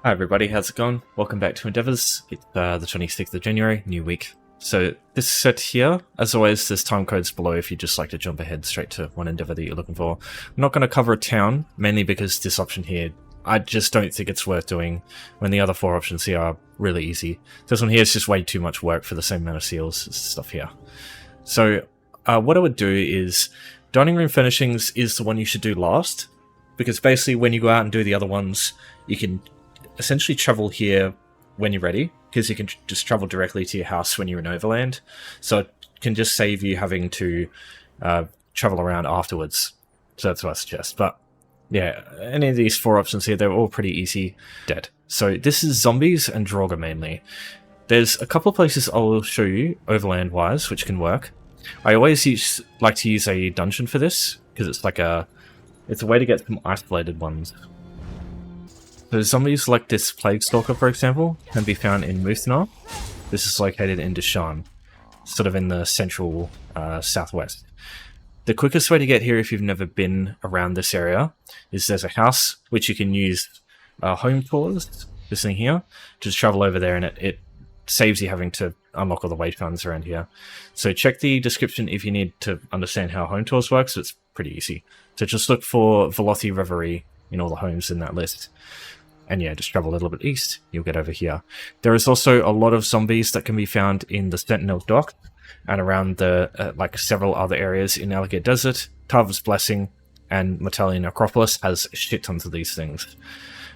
Hi everybody, how's it going? Welcome back to Endeavors. It's the 26th of January, new week. So this set here, as always, there's time codes below if you just like to jump ahead straight to one Endeavor that you're looking for. I'm not going to cover a town, mainly because this option here, I just don't think it's worth doing when the other four options here are really easy. This one here is just way too much work for the same amount of seals and stuff here. So what I would do is, Dining Room Furnishings is the one you should do last, because basically when you go out and do the other ones, you can essentially travel here when you're ready, because you can just travel directly to your house when you're in Overland, so it can just save you having to travel around afterwards. So that's what I suggest. But yeah, any of these four options here, they're all pretty easy. Dead. So this is zombies and Draugr mainly. There's a couple of places I will show you Overland wise which can work. I always like to use a dungeon for this, because it's like it's a way to get some isolated ones. So zombies like this Plague Stalker, for example, can be found in Muthnar. This is located in Deshan, sort of in the central southwest. The quickest way to get here if you've never been around this area is there's a house which you can use home tours, this thing here, just travel over there, and it saves you having to unlock all the wayfinds around here. So check the description if you need to understand how home tours works. It's pretty easy. So just look for Velothi Reverie in all the homes in that list. And yeah, just travel a little bit east, you'll get over here. There is also a lot of zombies that can be found in the Sentinel Dock and around the like several other areas in Alligator Desert. Tarva's Blessing and Metallian Acropolis has shit tons of these things.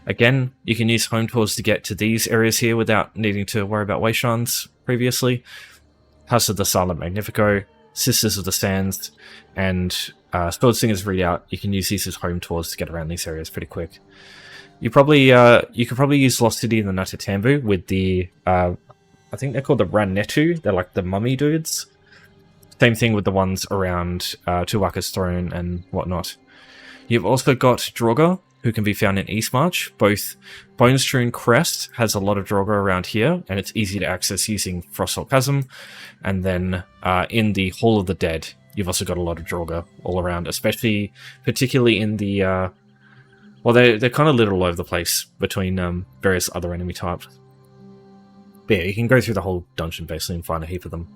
Again, you can use home tours to get to these areas here without needing to worry about wayshrines previously. House of the Silent Magnifico, Sisters of the Sands, and Sword Singer's Redoubt. You can use these as home tours to get around these areas pretty quick. You could probably use Lost City and the Natatambu with the I think they're called the Rannetu. They're like the mummy dudes. Same thing with the ones around Tuwaka's Throne and whatnot. You've also got Draugr, who can be found in Eastmarch. Both Bonestrewn Crest has a lot of Draugr around here, and it's easy to access using Frosthall Chasm. And then in the Hall of the Dead, you've also got a lot of Draugr all around, particularly in the well, they're kind of littered all over the place between various other enemy types. But yeah, you can go through the whole dungeon basically and find a heap of them.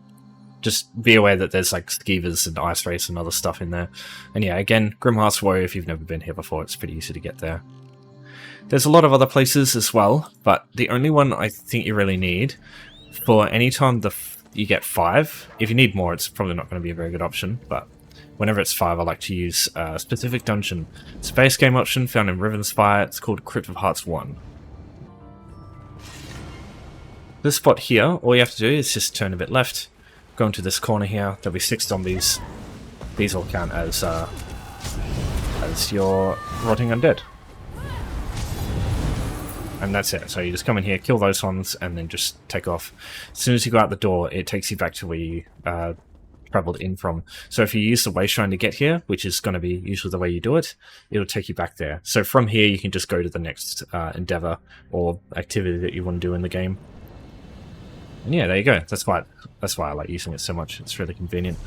Just be aware that there's like skeevers and ice race and other stuff in there. And yeah, again, Grimheart's Woe, if you've never been here before, it's pretty easy to get there. There's a lot of other places as well, but the only one I think you really need for any time you get 5. If you need more, it's probably not going to be a very good option, but whenever it's 5, I like to use a specific dungeon. It's a base game option found in Rivenspire. It's called Crypt of Hearts 1. This spot here, all you have to do is just turn a bit left, go into this corner here. There'll be 6 zombies. These all count as your rotting undead. And that's it. So you just come in here, kill those ones, and then just take off. As soon as you go out the door, it takes you back to where you traveled in from. So if you use the wayshrine to get here, which is going to be usually the way you do it, it'll take you back there. So from here you can just go to the next endeavor or activity that you want to do in the game. And yeah, there you go. That's why I like using it so much. It's really convenient.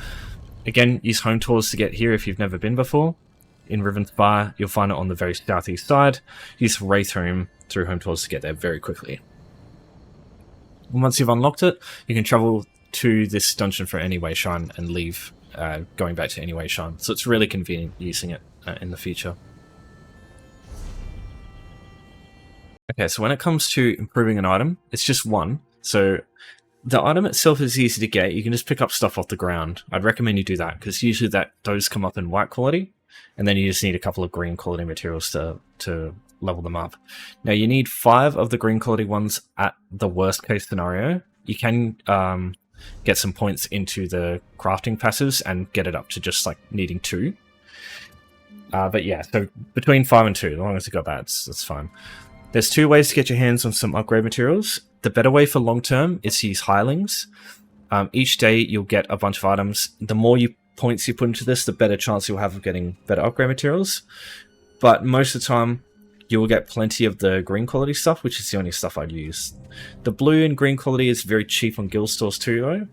Again, use home tours to get here if you've never been before. In Rivenspire, you'll find it on the very southeast side. Use Wraithhome through home tours to get there very quickly. And once you've unlocked it, you can travel to this dungeon for any wayshrine and leave going back to any wayshrine. So it's really convenient using it in the future. Okay, so when it comes to improving an item, it's just one. So the item itself is easy to get. You can just pick up stuff off the ground. I'd recommend you do that, because usually those come up in white quality, and then you just need a couple of green quality materials to level them up. Now you need 5 of the green quality ones at the worst case scenario. You can get some points into the crafting passives and get it up to just like needing 2. But yeah, so between 5 and 2, as long as you got that, that's fine. There's 2 ways to get your hands on some upgrade materials. The better way for long term is to use hirelings. Each day you'll get a bunch of items. The more points you put into this, the better chance you'll have of getting better upgrade materials. But most of the time, you will get plenty of the green quality stuff, which is the only stuff I'd use. The blue and green quality is very cheap on guild stores too, though.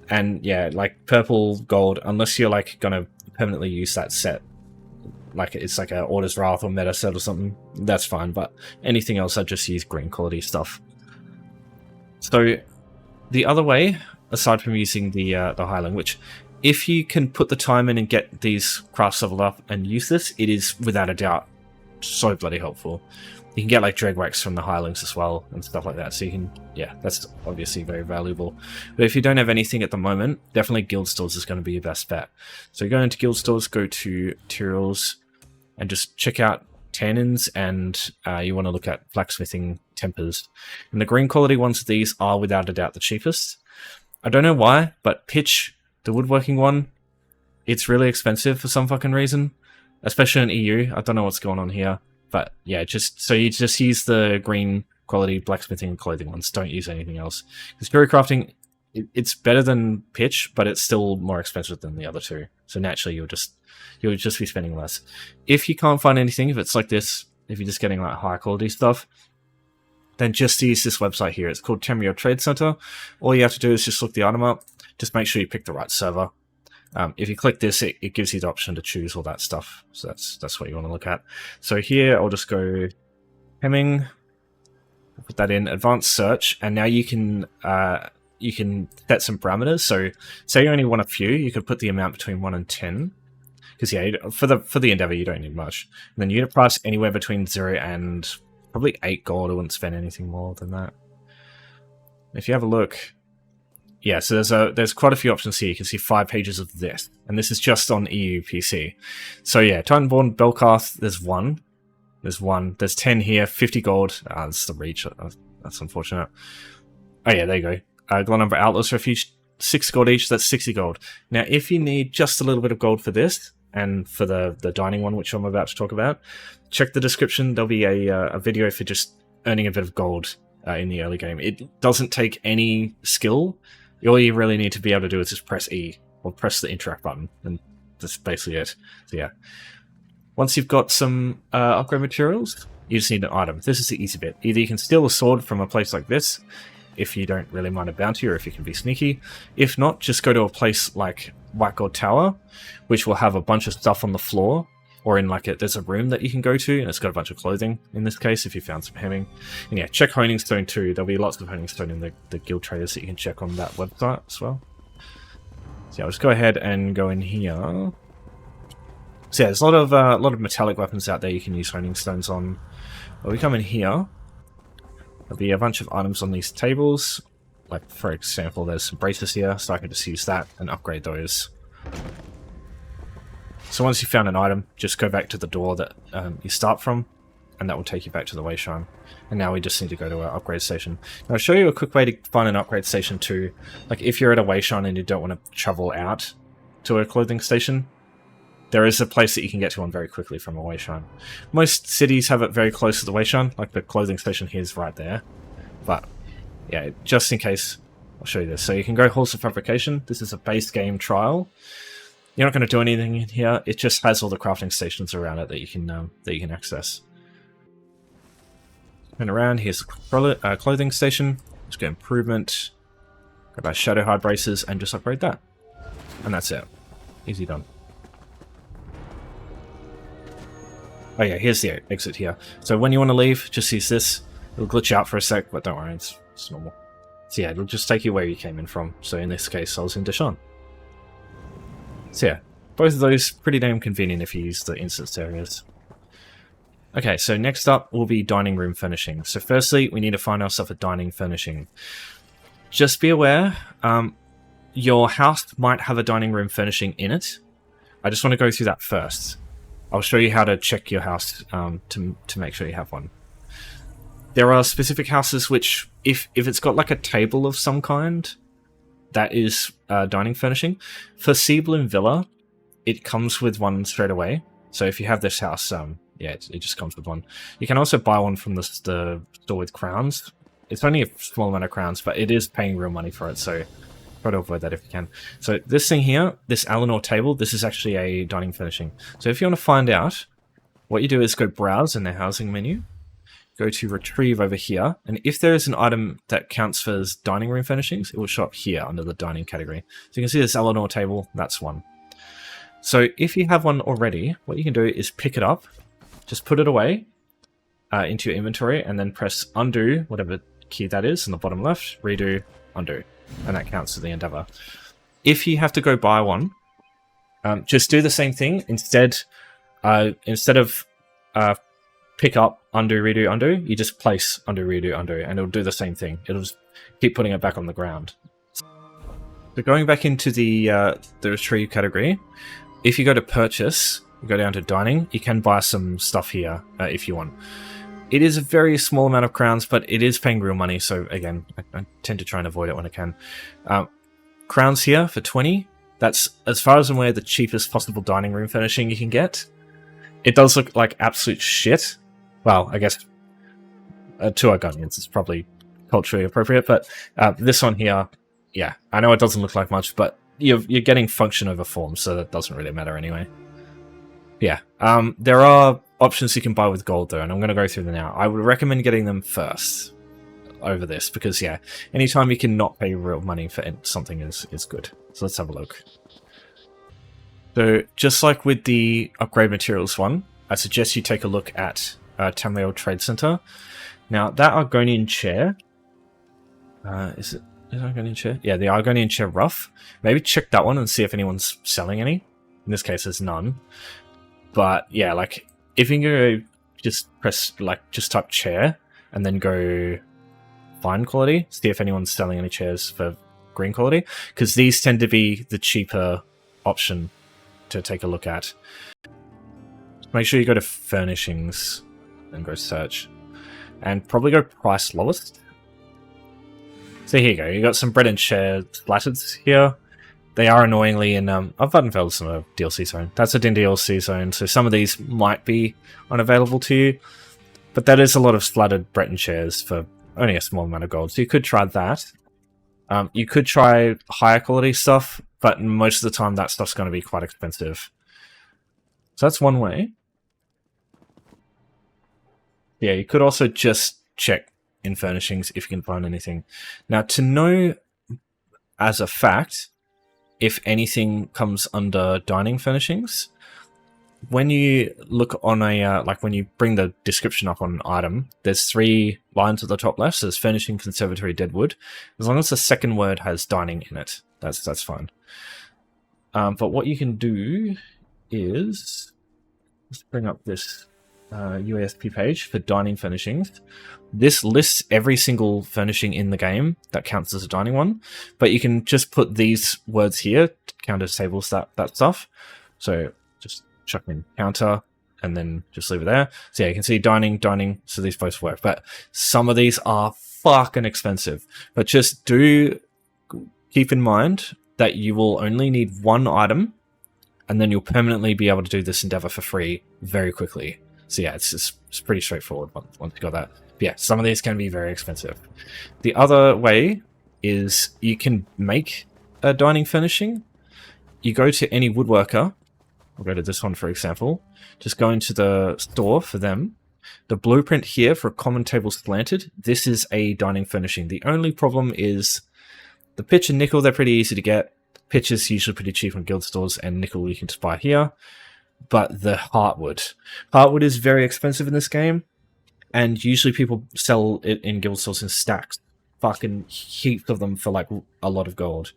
And yeah, like purple, gold, unless you're like gonna permanently use that set, like it's like a Order's Wrath or Meta set or something, that's fine. But anything else, I just use green quality stuff. So the other way, aside from using the Highling, which if you can put the time in and get these crafts leveled up and use this, it is without a doubt so bloody helpful. You can get like dreg wax from the Hirelings as well and stuff like that. So you can, yeah, that's obviously very valuable. But if you don't have anything at the moment, definitely guild stores is going to be your best bet. So you go into guild stores, go to materials, and just check out tannins, and you want to look at blacksmithing tempers. And the green quality ones of these are without a doubt the cheapest. I don't know why, but pitch, the woodworking one, it's really expensive for some fucking reason, especially in EU. I don't know what's going on here. But yeah, so you just use the green quality blacksmithing and clothing ones. Don't use anything else. Because jewelry crafting, it's better than pitch, but it's still more expensive than the other two. So naturally, you'll just be spending less. If you can't find anything, if it's like this, if you're just getting like high quality stuff, then just use this website here. It's called Tamriel Trade Center. All you have to do is just look the item up. Just make sure you pick the right server. If you click this, it gives you the option to choose all that stuff. So that's what you want to look at. So here, I'll just go hemming, put that in advanced search, and now you can set some parameters. So say you only want a few, you could put the amount between 1 and 10. Because yeah, for the Endeavor, you don't need much. And then unit price anywhere between 0 and probably 8 gold. I wouldn't spend anything more than that. If you have a look. Yeah, so there's quite a few options here. You can see 5 pages of this, and this is just on EU PC. So yeah, Titanborn, Belkarth, there's 1. There's 10 here, 50 gold. That's the reach. That's unfortunate. Oh yeah, there you go. Glonumber Outlaws Refuge, 6 gold each. That's 60 gold. Now, if you need just a little bit of gold for this, and for the dining one, which I'm about to talk about, check the description. There'll be a video for just earning a bit of gold in the early game. It doesn't take any skill. All you really need to be able to do is just press E, or press the interact button, and that's basically it. So yeah. Once you've got some upgrade materials, you just need an item. This is the easy bit. Either you can steal a sword from a place like this, if you don't really mind a bounty, or if you can be sneaky. If not, just go to a place like White God Tower, which will have a bunch of stuff on the floor, or in like there's a room that you can go to, and it's got a bunch of clothing, in this case, if you found some hemming. And yeah, check Honing Stone too. There'll be lots of Honing Stone in the guild traders that you can check on that website as well. So yeah, I'll just go ahead and go in here. So yeah, there's a lot of metallic weapons out there you can use Honing Stones on. But we come in here, there'll be a bunch of items on these tables. Like, for example, there's some braces here, so I can just use that and upgrade those. So once you've found an item, just go back to the door that you start from, and that will take you back to the Wayshrine. And now we just need to go to our upgrade station. Now I'll show you a quick way to find an upgrade station too. Like if you're at a Wayshrine and you don't want to travel out to a clothing station, there is a place that you can get to one very quickly from a Wayshrine. Most cities have it very close to the Wayshrine, like the clothing station here is right there. But yeah, just in case, I'll show you this. So you can go Halls of Fabrication. This is a base game trial. You're not going to do anything in here. It just has all the crafting stations around it that you can access. And around here's the clothing station. Just go improvement, grab our Shadowhide braces, and just upgrade that. And that's it. Easy done. Oh yeah, here's the exit here. So when you want to leave, just use this. It'll glitch out for a sec, but don't worry, it's normal. So yeah, it'll just take you where you came in from. So in this case, I was in Deshawn. So yeah, both of those pretty damn convenient if you use the instance areas. Okay, so next up will be dining room furnishing. So firstly, we need to find ourselves a dining furnishing. Just be aware, your house might have a dining room furnishing in it. I just want to go through that first. I'll show you how to check your house to make sure you have one. There are specific houses which, if it's got like a table of some kind, that is dining furnishing. For Seablin Villa, it comes with one straight away. So if you have this house, yeah, it just comes with one. You can also buy one from the store with crowns. It's only a small amount of crowns, but it is paying real money for it, so try to avoid that if you can. So this thing here, this Eleanor table, this is actually a dining furnishing. So if you want to find out, what you do is go browse in the housing menu, go to retrieve over here, and if there is an item that counts for dining room furnishings, it will show up here under the dining category. So you can see this Eleanor table, that's one. So if you have one already, what you can do is pick it up, just put it away into your inventory, and then press undo, whatever key that is, in the bottom left, redo, undo, and that counts as the endeavor. If you have to go buy one, just do the same thing. Instead of pick up, undo, redo, undo, you just place undo, redo, undo, and it'll do the same thing. It'll just keep putting it back on the ground. So going back into the retrieve category, if you go to purchase, you go down to dining, you can buy some stuff here if you want. It is a very small amount of crowns, but it is paying real money, so again, I tend to try and avoid it when I can. Crowns here for 20. That's, as far as I'm aware, the cheapest possible dining room furnishing you can get. It does look like absolute shit. Well, I guess to our Guardians, it's probably culturally appropriate, but this one here, yeah, I know it doesn't look like much, but you're getting function over form, so that doesn't really matter anyway. Yeah, there are options you can buy with gold though, and I'm going to go through them now. I would recommend getting them first over this, because yeah, anytime you can not pay real money for something is good. So let's have a look. So just like with the upgrade materials one, I suggest you take a look at Tamriel Trade Center. Now that Argonian chair, is it Argonian chair? Yeah, the Argonian chair rough. Maybe check that one and see if anyone's selling any. In this case, there's none. But yeah, like if you can go, just press just type chair and then go find quality, see if anyone's selling any chairs for green quality, because these tend to be the cheaper option to take a look at. Make sure you go to Furnishings and go search, and probably go price lowest. So here you go, you got some bread and chair splatters here. They are annoyingly in Vattenfeld's in a DLC zone. That's a DLC zone, so some of these might be unavailable to you, but that is a lot of splattered Breton chairs for only a small amount of gold, so you could try that. You could try higher quality stuff, but most of the time that stuff's going to be quite expensive. So that's one way. Yeah, you could also just check in Furnishings if you can find anything. Now, to know as a fact if anything comes under dining furnishings, when you look on a, when you bring the description up on an item, there's 3 lines at the top left. So there's furnishing, conservatory, deadwood. As long as the second word has dining in it, that's fine. But what you can do is, let's bring up this UASP page for dining furnishings. This lists every single furnishing in the game that counts as a dining one, but you can just put these words here to counter tables that stuff. So just chuck in counter and then just leave it there. So yeah, you can see dining, so these both work, but some of these are fucking expensive. But just do keep in mind that you will only need 1 item, and then you'll permanently be able to do this endeavor for free very quickly. So yeah, it's pretty straightforward once you got that. But yeah, some of these can be very expensive. The other way is you can make a dining furnishing. You go to any woodworker. I'll go to this one, for example. Just go into the store for them. The blueprint here for a common table slanted. This is a dining furnishing. The only problem is the pitch and nickel, they're pretty easy to get. Pitch is usually pretty cheap on guild stores, and nickel you can just buy here. But the heartwood. Heartwood is very expensive in this game, and usually people sell it in guild stores in stacks. Fucking heaps of them for like a lot of gold.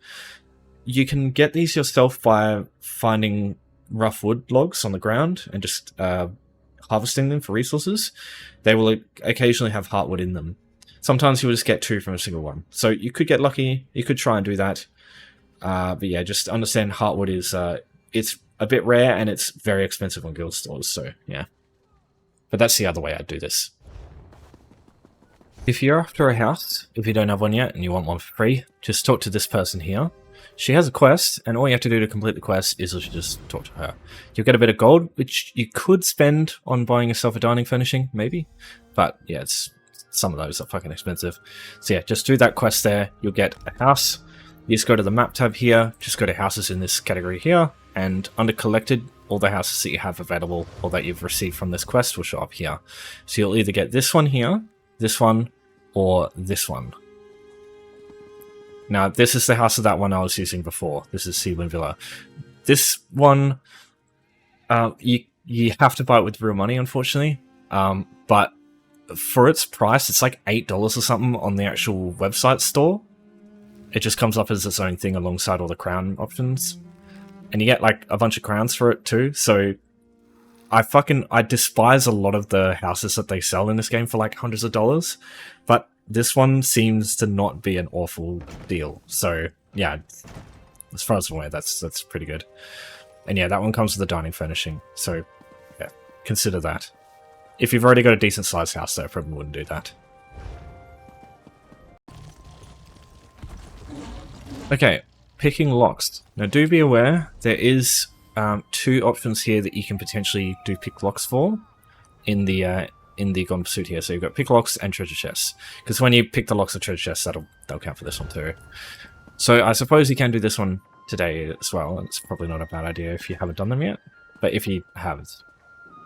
You can get these yourself by finding rough wood logs on the ground and just harvesting them for resources. They will occasionally have heartwood in them. Sometimes you will just get 2 from a single one. So you could get lucky, you could try and do that. But yeah, just understand heartwood is it's a bit rare and it's very expensive on guild stores, so yeah. But that's the other way I'd do this. If you're after a house, if you don't have one yet and you want one for free, just talk to this person here. She has a quest, and all you have to do to complete the quest is just talk to her. You'll get a bit of gold, which you could spend on buying yourself a dining furnishing, maybe. But yeah, some of those are fucking expensive. So yeah, just do that quest there. You'll get a house. You just go to the map tab here, just go to houses in this category here, and under collected, all the houses that you have available or that you've received from this quest will show up here. So you'll either get this one here, this one, or this one. Now, this is the house of that one I was using before. This is Seawind Villa. This one, you have to buy it with real money, unfortunately. But for its price, it's like $8 or something on the actual website store. It just comes up as its own thing alongside all the crown options. And you get like a bunch of crowns for it too, so I despise a lot of the houses that they sell in this game for like hundreds of dollars, but this one seems to not be an awful deal. So yeah, as far as I'm aware, that's pretty good. And yeah, that one comes with a dining furnishing, so yeah, consider that. If you've already got a decent sized house though, I probably wouldn't do that. Okay, picking locks. Now do be aware, there is 2 options here that you can potentially do pick locks for in the Gone Pursuit here. So you've got pick locks and treasure chests. Because when you pick the locks or treasure chests, that'll count for this one too. So I suppose you can do this one today as well. And it's probably not a bad idea if you haven't done them yet. But if you have, it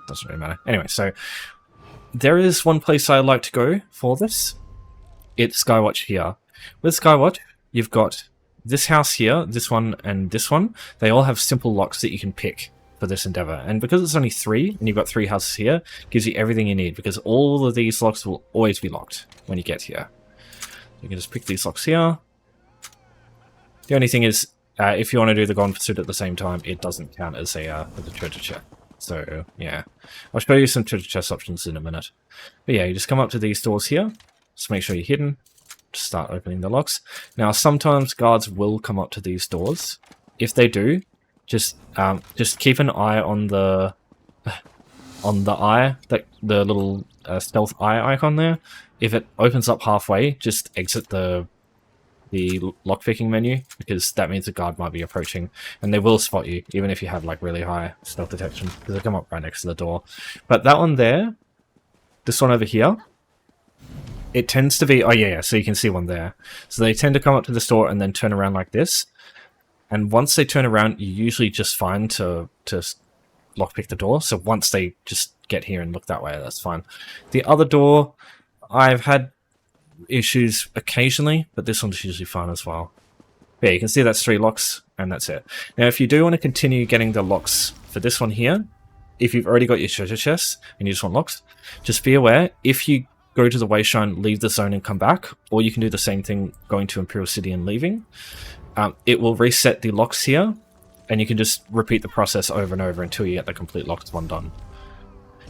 doesn't really matter. Anyway, so there is one place I like to go for this. It's Skywatch here. With Skywatch, you've got this house here, this one, and this one. They all have simple locks that you can pick for this endeavor. And because it's only 3, and you've got 3 houses here, gives you everything you need, because all of these locks will always be locked when you get here. You can just pick these locks here. The only thing is, if you want to do the Gone Pursuit at the same time, it doesn't count as a treasure chest. So, yeah. I'll show you some treasure chest options in a minute. But yeah, you just come up to these doors here. Just make sure you're hidden. Start opening the locks. Now, sometimes guards will come up to these doors. If they do, just keep an eye on the eye, the little stealth eye icon there. If it opens up halfway, just exit the lockpicking menu, because that means the guard might be approaching, and they will spot you even if you have like really high stealth detection, because they come up right next to the door. But that one there, this one over here, it tends to be, oh yeah, so you can see one there. So they tend to come up to the store and then turn around like this. And once they turn around, you're usually just fine to lockpick the door. So once they just get here and look that way, that's fine. The other door, I've had issues occasionally, but this one's usually fine as well. Yeah, you can see that's 3 locks, and that's it. Now, if you do want to continue getting the locks for this one here, if you've already got your treasure chests and you just want locks, just be aware, if you go to the Wayshrine, leave the zone and come back, or you can do the same thing going to Imperial City and leaving. It will reset the locks here, and you can just repeat the process over and over until you get the complete locked one done.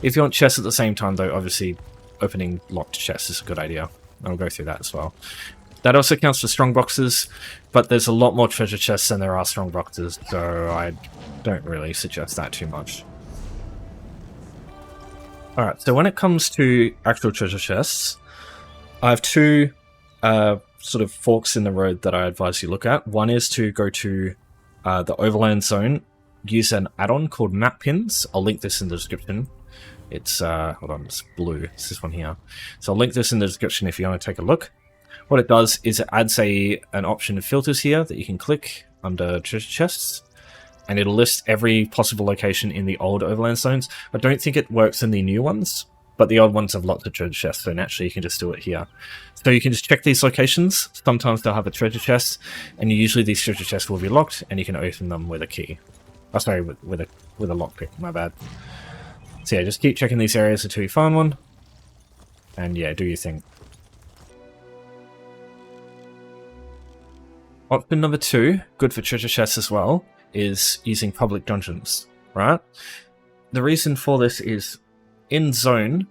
If you want chests at the same time though, obviously opening locked chests is a good idea. I'll go through that as well. That also counts for strong boxes, but there's a lot more treasure chests than there are strong boxes, so I don't really suggest that too much. Alright, so when it comes to actual treasure chests, I have 2 sort of forks in the road that I advise you look at. One is to go to the Overland Zone, use an add-on called Map Pins. I'll link this in the description. It's, hold on, it's blue. It's this one here. So I'll link this in the description if you want to take a look. What it does is it adds an option of filters here that you can click under treasure chests, and it'll list every possible location in the old Overland Zones. I don't think it works in the new ones, but the old ones have lots of treasure chests, so naturally you can just do it here. So you can just check these locations. Sometimes they'll have a treasure chest, and usually these treasure chests will be locked, and you can open them with a key. Oh, sorry, with a lockpick, my bad. So yeah, just keep checking these areas until you find one, and yeah, do your thing. Option number 2, good for treasure chests as well, is using public dungeons, right? The reason for this is, in zone,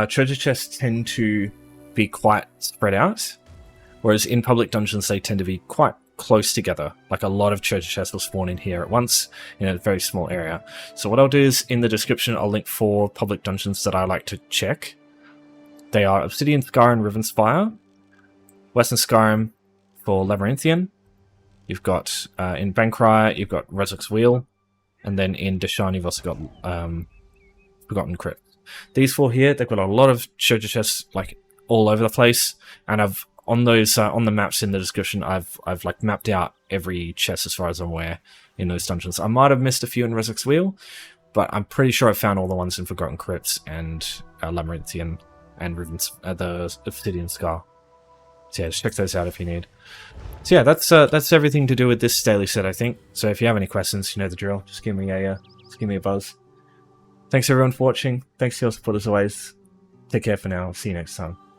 treasure chests tend to be quite spread out, whereas in public dungeons they tend to be quite close together. Like a lot of treasure chests will spawn in here at once in a very small area. So what I'll do is, in the description, I'll link 4 public dungeons that I like to check. They are Obsidian Skyrim, Rivenspire, Western Skyrim for Labyrinthian. You've got, in Bankrai, you've got Rezek's Wheel, and then in Deshan you've also got Forgotten Crypt. These 4 here, they've got a lot of treasure chests like all over the place, and I've on those on the maps in the description, I've like mapped out every chest as far as I'm aware in those dungeons. I might have missed a few in Rezek's Wheel, but I'm pretty sure I found all the ones in Forgotten Crypts and Labyrinthian and the Obsidian Scar. So yeah, just check those out if you need. So yeah, that's everything to do with this daily set, I think. So if you have any questions, you know the drill. Just give me a buzz. Thanks everyone for watching. Thanks for your support as always. Take care for now. See you next time.